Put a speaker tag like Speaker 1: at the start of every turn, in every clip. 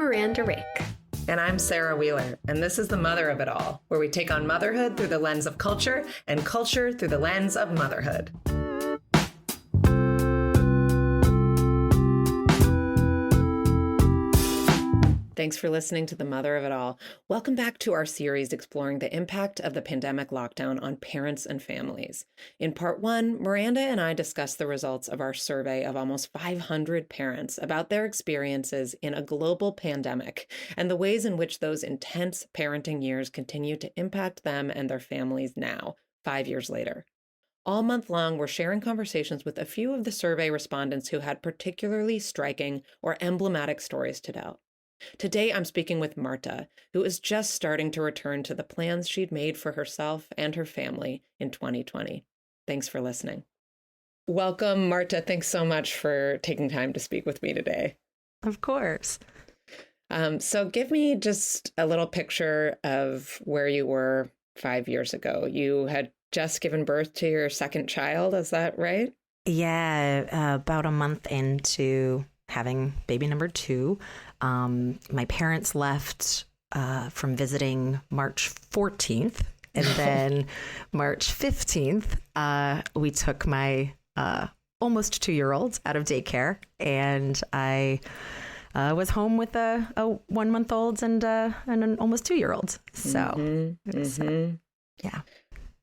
Speaker 1: Miranda Rick.
Speaker 2: And I'm Sarah Wheeler, and this is The Mother of It All, where we take on motherhood through the lens of culture and culture through the lens of motherhood. Thanks for listening to The Mother of It All. Welcome back to our series exploring the impact of the pandemic lockdown on parents and families. In part one, Miranda and I discussed the results of our survey of almost 500 parents about their experiences in a global pandemic and the ways in which those intense parenting years continue to impact them and their families now, 5 years later. All month long, we're sharing conversations with a few of the survey respondents who had particularly striking or emblematic stories to tell. Today, I'm speaking with Marta, who is just starting to return to the plans she'd made for herself and her family in 2020. Thanks for listening. Welcome, Marta. Thanks so much for taking time to speak with me today.
Speaker 3: Of course.
Speaker 2: So give me just a little picture of where you were 5 years ago. You had just given birth to your second child. Is that right?
Speaker 3: Yeah, about a month into having baby number 2. My parents left from visiting March 14th, and then March 15th, we took my almost 2-year-old out of daycare, and I was home with a 1-month-old and an almost 2-year-old. So, yeah.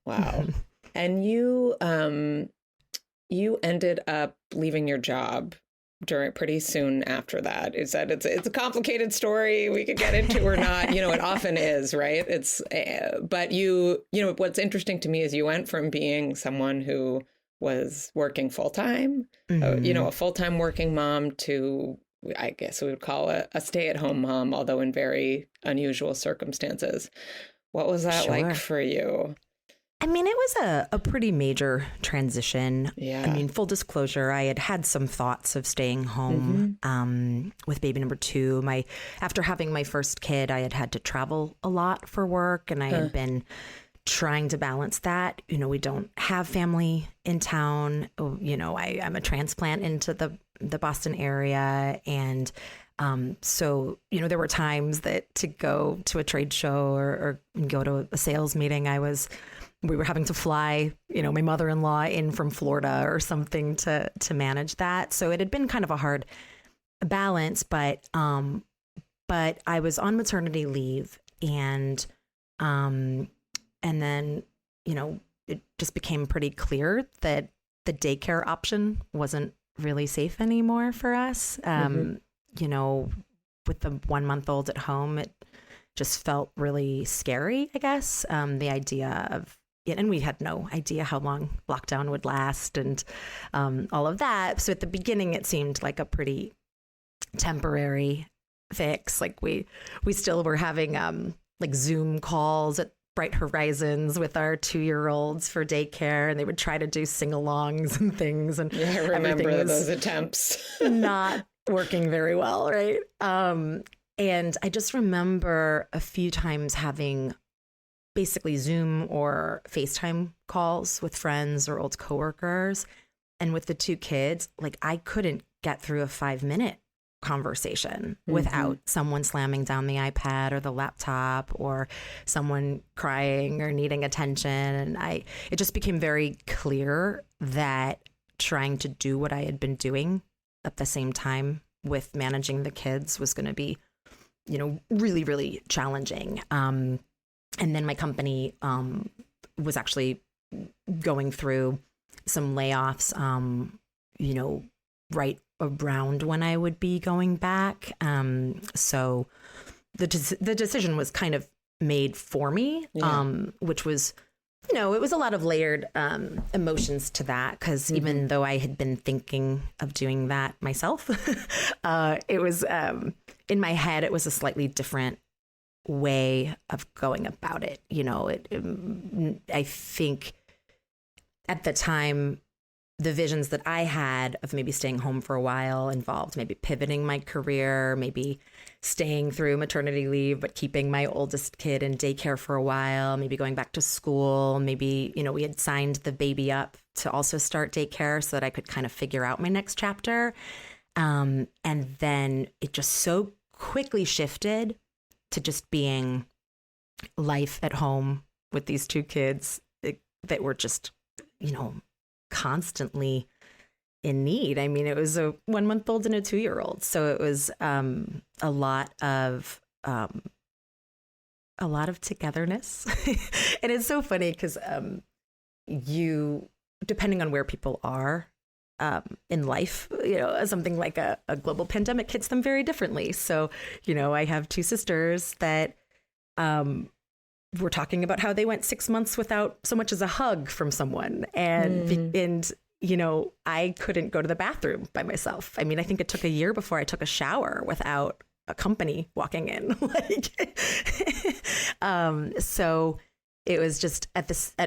Speaker 3: Wow.
Speaker 2: And you ended up leaving your job pretty soon after that. It's a complicated story we could get into or not. It often is, right? But what's interesting to me is you went from being someone who was working full time, a full time working mom, to, I guess we would call a stay at home mom, although in very unusual circumstances. What was that like for you?
Speaker 3: I mean, it was a pretty major transition.
Speaker 2: Yeah.
Speaker 3: I mean, full disclosure, I had some thoughts of staying home with baby number 2. After having my first kid, I had to travel a lot for work, and I had been trying to balance that. We don't have family in town. I'm a transplant into the Boston area, and so, there were times that to go to a trade show or go to a sales meeting, we were having to fly, my mother-in-law in from Florida or something to manage that. So it had been kind of a hard balance, but I was on maternity leave, and then, it just became pretty clear that the daycare option wasn't really safe anymore for us. With the 1-month-old at home, it just felt really scary, I guess. The idea of, and we had no idea how long lockdown would last and all of that. So at the beginning, it seemed like a pretty temporary fix. Like we still were having like Zoom calls at Bright Horizons with our 2-year-olds for daycare, and they would try to do sing-alongs and things. And
Speaker 2: yeah, I remember those attempts.
Speaker 3: Not working very well, right? And I just remember a few times having basically Zoom or FaceTime calls with friends or old coworkers. And with the 2 kids, like I couldn't get through a 5-minute conversation without someone slamming down the iPad or the laptop or someone crying or needing attention. And it just became very clear that trying to do what I had been doing at the same time with managing the kids was going to be, really, really challenging. And then my company was actually going through some layoffs, right around when I would be going back. So the decision was kind of made for me, which was, it was a lot of layered emotions to that, because even though I had been thinking of doing that myself, it was in my head, it was a slightly different way of going about it. I think at the time, the visions that I had of maybe staying home for a while involved maybe pivoting my career, maybe staying through maternity leave, but keeping my oldest kid in daycare for a while, maybe going back to school. Maybe, we had signed the baby up to also start daycare so that I could kind of figure out my next chapter. And then it just so quickly shifted to just being life at home with these two kids that were just, constantly in need. I mean, it was a 1-month-old and a 2-year-old. So it was a lot of togetherness. And it's so funny because depending on where people are in life, something like a global pandemic hits them very differently. So, I have 2 sisters that were talking about how they went 6 months without so much as a hug from someone. And I couldn't go to the bathroom by myself. I mean, I think it took a year before I took a shower without a company walking in. So it was just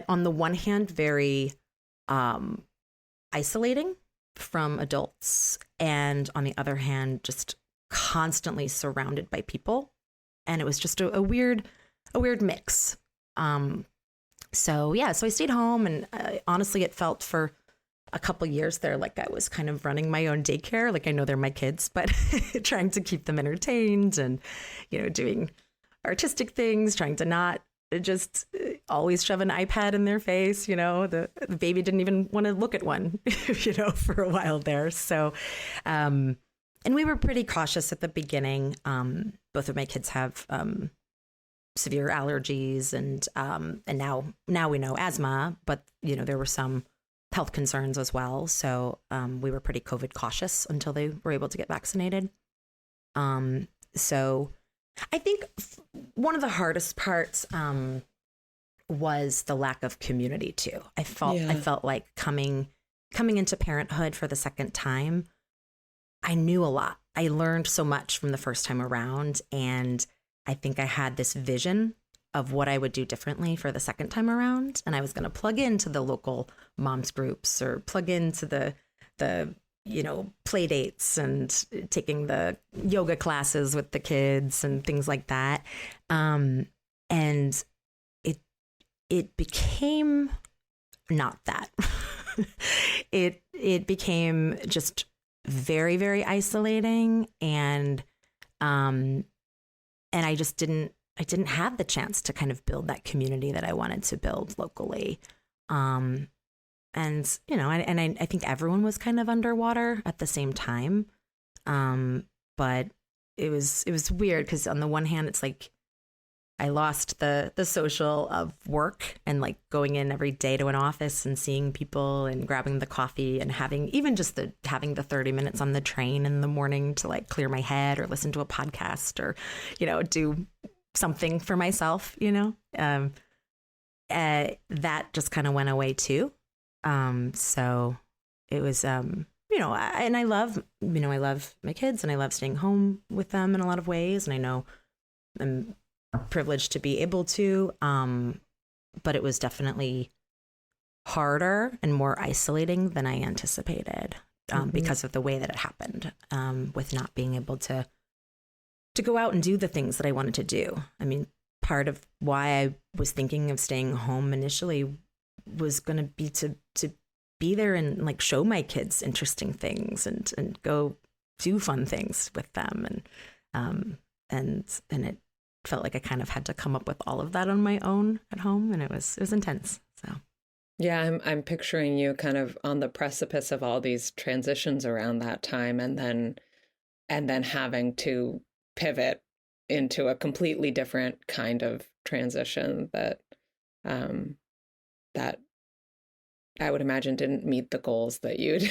Speaker 3: on the one hand, very isolating from adults, and on the other hand, just constantly surrounded by people. And it was just a weird mix. So I stayed home, and honestly, it felt for a couple years there like I was kind of running my own daycare. Like, I know they're my kids, but trying to keep them entertained and, doing artistic things, trying to not just always shove an iPad in their face. The baby didn't even want to look at one, for a while there. So, and we were pretty cautious at the beginning. Both of my kids have severe allergies, and now we know asthma, but there were some health concerns as well. So we were pretty COVID cautious until they were able to get vaccinated. So I think one of the hardest parts was the lack of community too. I felt like coming into parenthood for the second time, I knew a lot. I learned so much from the first time around, and I think I had this vision of what I would do differently for the second time around. And I was going to plug into the local moms groups, or plug into the play dates and taking the yoga classes with the kids and things like that. And it became not that. It became just very, very isolating. And I just didn't have the chance to kind of build that community that I wanted to build locally. And I think everyone was kind of underwater at the same time. But it was weird because on the one hand, it's like I lost the social of work and like going in every day to an office and seeing people and grabbing the coffee and having the 30 minutes on the train in the morning to like clear my head or listen to a podcast or, do something for myself, that just kind of went away too. So it was, and I love my kids, and I love staying home with them in a lot of ways. And I know I'm privileged to be able to, but it was definitely harder and more isolating than I anticipated, because of the way that it happened, with not being able to go out and do the things that I wanted to do. I mean, part of why I was thinking of staying home initially was going to be to be there and like show my kids interesting things and go do fun things with them. And it felt like I kind of had to come up with all of that on my own at home. And it was intense. So.
Speaker 2: Yeah, I'm picturing you kind of on the precipice of all these transitions around that time, and then having to pivot into a completely different kind of transition that I would imagine didn't meet the goals that you'd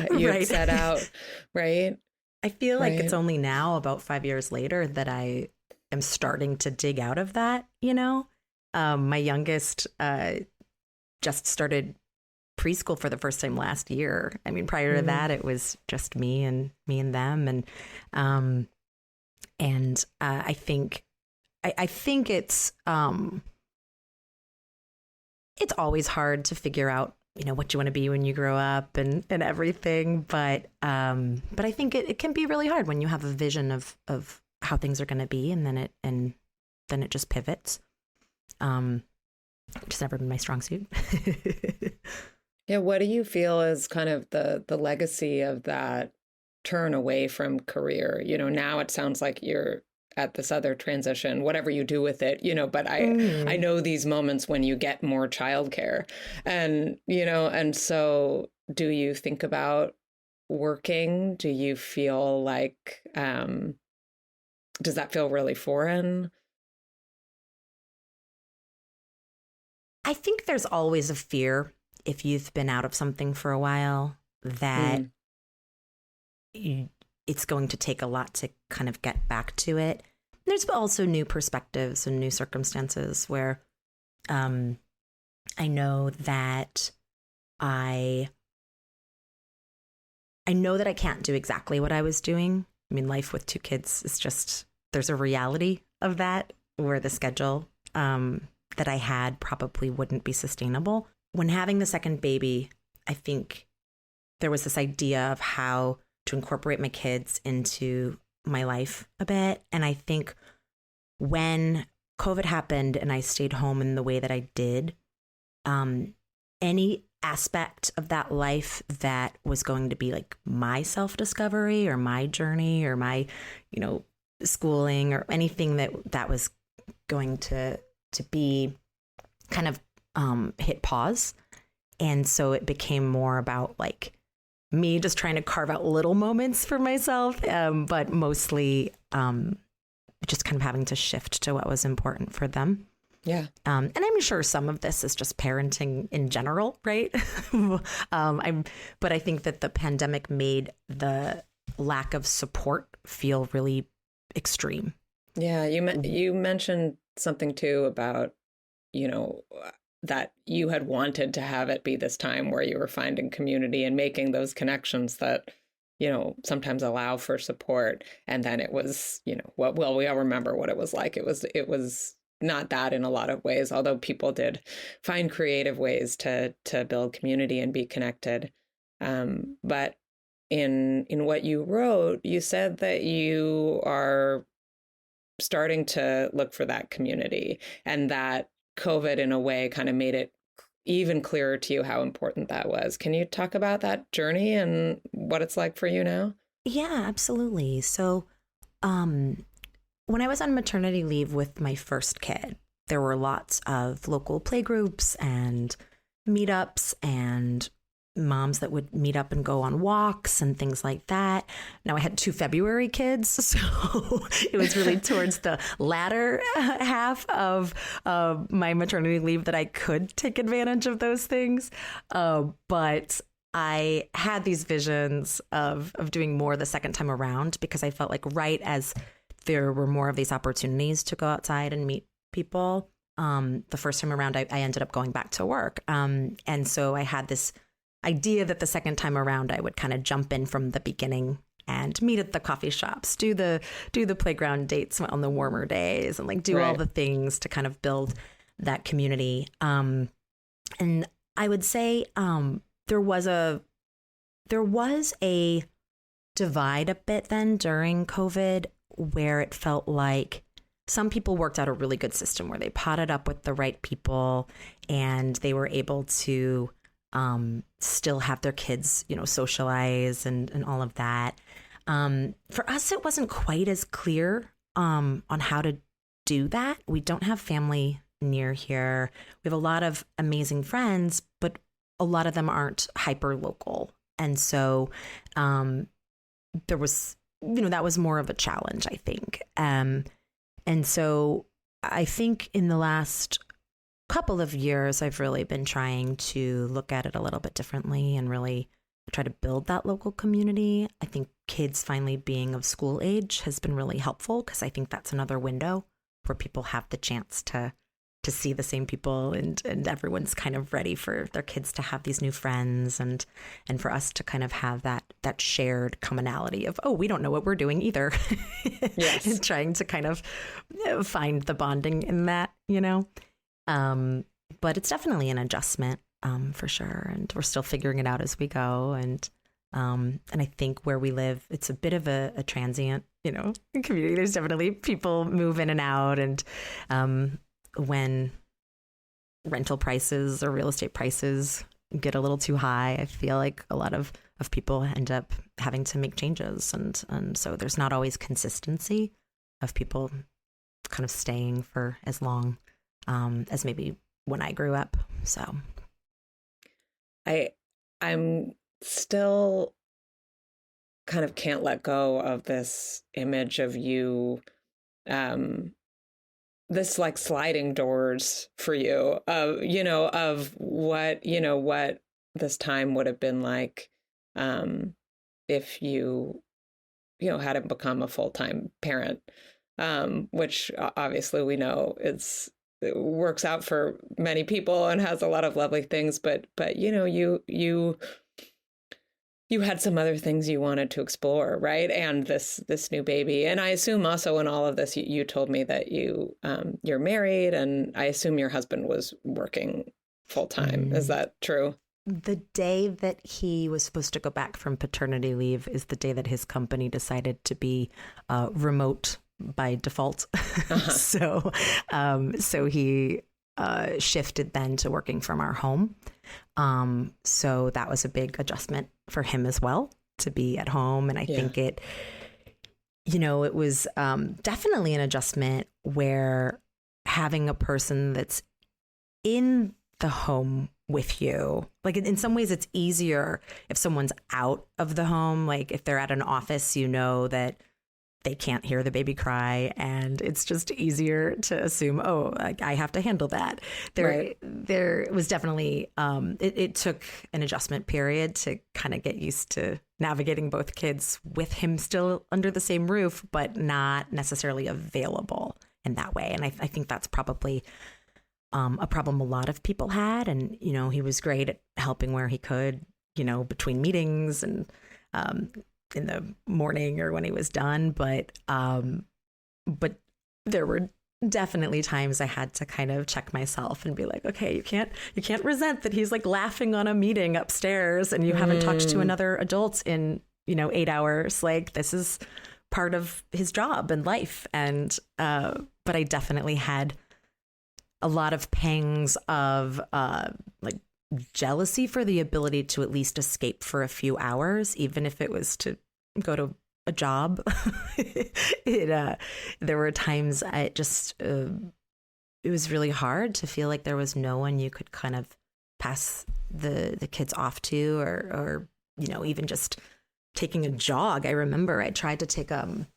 Speaker 3: right.
Speaker 2: set out, right?
Speaker 3: I feel like it's only now, about 5 years later, that I am starting to dig out of that, My youngest just started preschool for the first time last year. I mean, prior to that, it was just me and them. And I think it's always hard to figure out, what you want to be when you grow up and everything. But I think it can be really hard when you have a vision of how things are going to be, and then it just pivots. Which has never been my strong suit.
Speaker 2: Yeah. What do you feel is kind of the legacy of that turn away from career? You know, now it sounds like you're at this other transition, whatever you do with it, you know, but I know these moments when you get more childcare and, you know, and so do you think about working? Do you feel like, does that feel really foreign?
Speaker 3: I think there's always a fear if you've been out of something for a while that it's going to take a lot to kind of get back to it. There's also new perspectives and new circumstances where I know that I know that I can't do exactly what I was doing. I mean, life with 2 kids is just, there's a reality of that where the schedule that I had probably wouldn't be sustainable. When having the second baby, I think there was this idea of how to incorporate my kids into my life a bit. And I think when COVID happened and I stayed home in the way that I did, any aspect of that life that was going to be like my self-discovery or my journey or my, you know, schooling or anything that was going to be kind of hit pause. And so it became more about like me just trying to carve out little moments for myself, but mostly just kind of having to shift to what was important for them.
Speaker 2: Yeah.
Speaker 3: And I'm sure some of this is just parenting in general, right? But I think that the pandemic made the lack of support feel really extreme.
Speaker 2: Yeah. You mentioned something too about, you know, that you had wanted to have it be this time where you were finding community and making those connections that, you know, sometimes allow for support. And then it was, you know, well, we all remember what it was like. It was not that in a lot of ways, although people did find creative ways to build community and be connected. But in what you wrote, you said that you are starting to look for that community and that COVID in a way kind of made it even clearer to you how important that was. Can you talk about that journey and what it's like for you now?
Speaker 3: Yeah, absolutely. So, when I was on maternity leave with my first kid, there were lots of local playgroups and meetups and moms that would meet up and go on walks and things like that. Now I had 2 February kids, so it was really towards the latter half of my maternity leave that I could take advantage of those things. But I had these visions of doing more the second time around because I felt like right as there were more of these opportunities to go outside and meet people, the first time around, I ended up going back to work. And so I had this idea that the second time around, I would kind of jump in from the beginning and meet at the coffee shops, do the playground dates on the warmer days and like do all the things to kind of build that community. And I would say there was a divide a bit then during COVID where it felt like some people worked out a really good system where they potted up with the right people and they were able to still have their kids, you know, socialize and all of that. For us, it wasn't quite as clear on how to do that. We don't have family near here. We have a lot of amazing friends, but a lot of them aren't hyper local. And so there was, you know, that was more of a challenge, I think. And so I think in the last couple of years, I've really been trying to look at it a little bit differently and really try to build that local community. I think kids finally being of school age has been really helpful because I think that's another window where people have the chance to see the same people and everyone's kind of ready for their kids to have these new friends and for us to kind of have that shared commonality of, oh, we don't know what we're doing either. Yes. And trying to kind of find the bonding in that, you know. But it's definitely an adjustment for sure. And we're still figuring it out as we go. And I think where we live, it's a bit of a transient, you know, community. There's definitely people move in and out. And when rental prices or real estate prices get a little too high. I feel like a lot of people end up having to make changes. And so there's not always consistency of people kind of staying for as long as maybe when I grew up. So
Speaker 2: I'm still kind of can't let go of this image of you, this like sliding doors for you of, of what this time would have been like, if you hadn't become a full-time parent, which obviously we know it works out for many people and has a lot of lovely things, but you had some other things you wanted to explore, right? And this new baby. And I assume also in all of this, you told me that you're married, and I assume your husband was working full time. Is that true?
Speaker 3: The day that he was supposed to go back from paternity leave is the day that his company decided to be remote by default. So he shifted then to working from our home. So that was a big adjustment for him as well, to be at home. And I think it was definitely an adjustment where having a person that's in the home with you, like in some ways it's easier if someone's out of the home. Like if they're at an office, that they can't hear the baby cry, and it's just easier to assume, I have to handle that. There was definitely, it took an adjustment period to kind of get used to navigating both kids with him still under the same roof, but not necessarily available in that way. And I think that's probably a problem a lot of people had. And, he was great at helping where he could, between meetings and, in the morning or when he was done. But there were definitely times I had to kind of check myself and be like, okay, you can't resent that he's like laughing on a meeting upstairs and you haven't talked to another adult in, 8 hours. Like this is part of his job and life. And, but I definitely had a lot of pangs of, like jealousy for the ability to at least escape for a few hours, even if it was to go to a job. There were times it was really hard to feel like there was no one you could kind of pass the kids off to, or even just taking a jog. I remember I tried to take a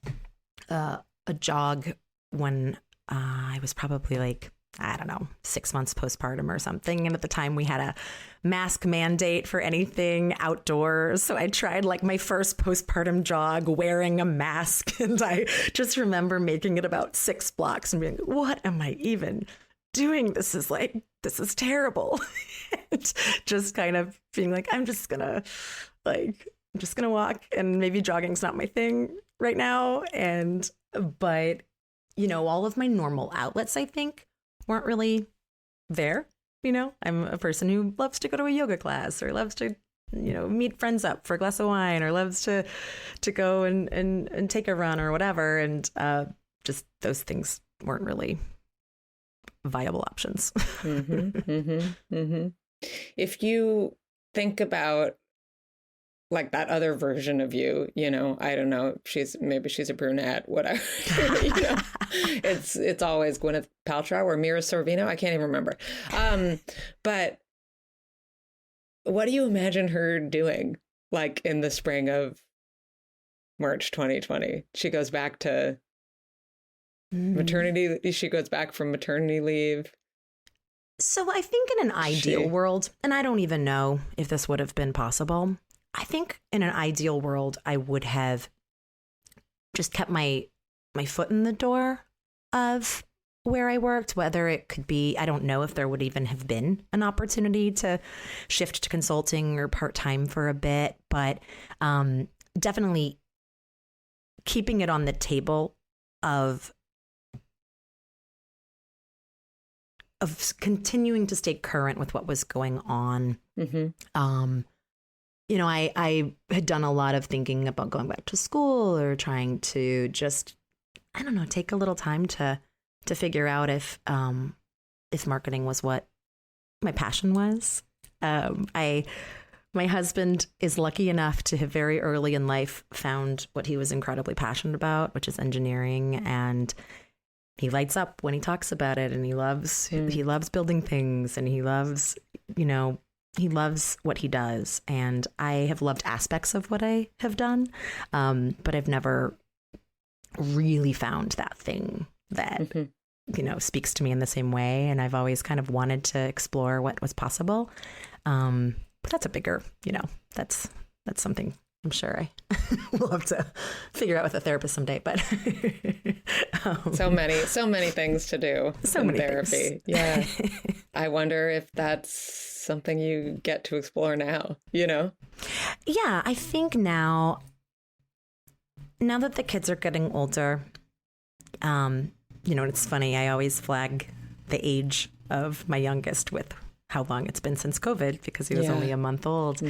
Speaker 3: jog when I was probably like, I don't know, 6 months postpartum or something. And at the time we had a mask mandate for anything outdoors. So I tried like my first postpartum jog wearing a mask. And I just remember making it about 6 blocks and being, what am I even doing? This is terrible. And just kind of being like, I'm just gonna walk, and maybe jogging's not my thing right now. But all of my normal outlets, I think, weren't really there. I'm a person who loves to go to a yoga class, or loves to, meet friends up for a glass of wine, or loves to go and take a run or whatever. And just those things weren't really viable options.
Speaker 2: If you think about like that other version of you, I don't know, maybe she's a brunette, whatever, it's always Gwyneth Paltrow or Mira Sorvino. I can't even remember. But what do you imagine her doing like in the spring of March 2020? She goes back to maternity. She goes back from maternity leave.
Speaker 3: So I think in an ideal world, and I don't even know if this would have been possible, I think in an ideal world, I would have just kept my foot in the door of where I worked, whether it could be, I don't know if there would even have been an opportunity to shift to consulting or part-time for a bit, but definitely keeping it on the table of continuing to stay current with what was going on. I had done a lot of thinking about going back to school, or trying to just, I don't know, take a little time to figure out if marketing was what my passion was. My husband is lucky enough to have very early in life found what he was incredibly passionate about, which is engineering, and he lights up when he talks about it, and he loves building things, and he loves what he does. And I have loved aspects of what I have done, but I've never really found that thing that speaks to me in the same way. And I've always kind of wanted to explore what was possible. But that's a bigger, that's something I'm sure I will have to figure out with a therapist someday. But
Speaker 2: so many things to do in therapy.
Speaker 3: Things.
Speaker 2: Yeah. I wonder if that's something you get to explore now, Yeah,
Speaker 3: I think now that the kids are getting older, it's funny. I always flag the age of my youngest with how long it's been since COVID, because he was only a month old.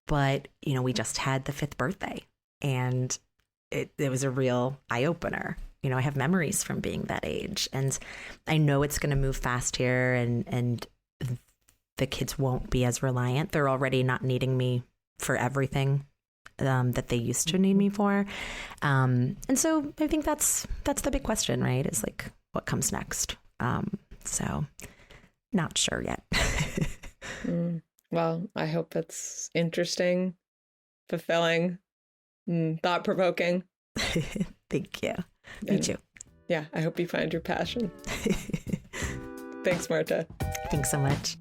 Speaker 3: But, we just had the 5th birthday, and it was a real eye opener. I have memories from being that age, and I know it's going to move fast here, and the kids won't be as reliant. They're already not needing me for everything that they used to need me for. And so I think that's the big question, right? Is like, what comes next? So not sure yet.
Speaker 2: Well, I hope it's interesting, fulfilling, thought-provoking.
Speaker 3: Thank you. Me too.
Speaker 2: Yeah, I hope you find your passion. Thanks, Marta.
Speaker 3: Thanks so much.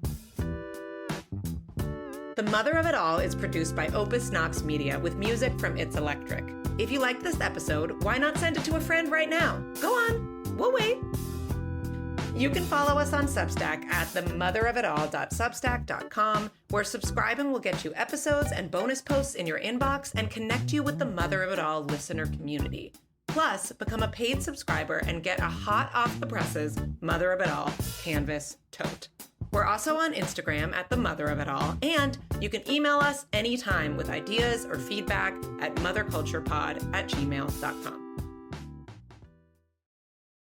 Speaker 2: The Mother of It All is produced by Opus Knox Media with music from It's Electric. If you liked this episode, why not send it to a friend right now? Go on, we'll wait. You can follow us on Substack at themotherofitall.substack.com, where subscribing will get you episodes and bonus posts in your inbox and connect you with the Mother of It All listener community. Plus, become a paid subscriber and get a hot off the presses Mother of It All canvas tote. We're also on Instagram at The Mother of It All, and you can email us anytime with ideas or feedback at motherculturepod@gmail.com.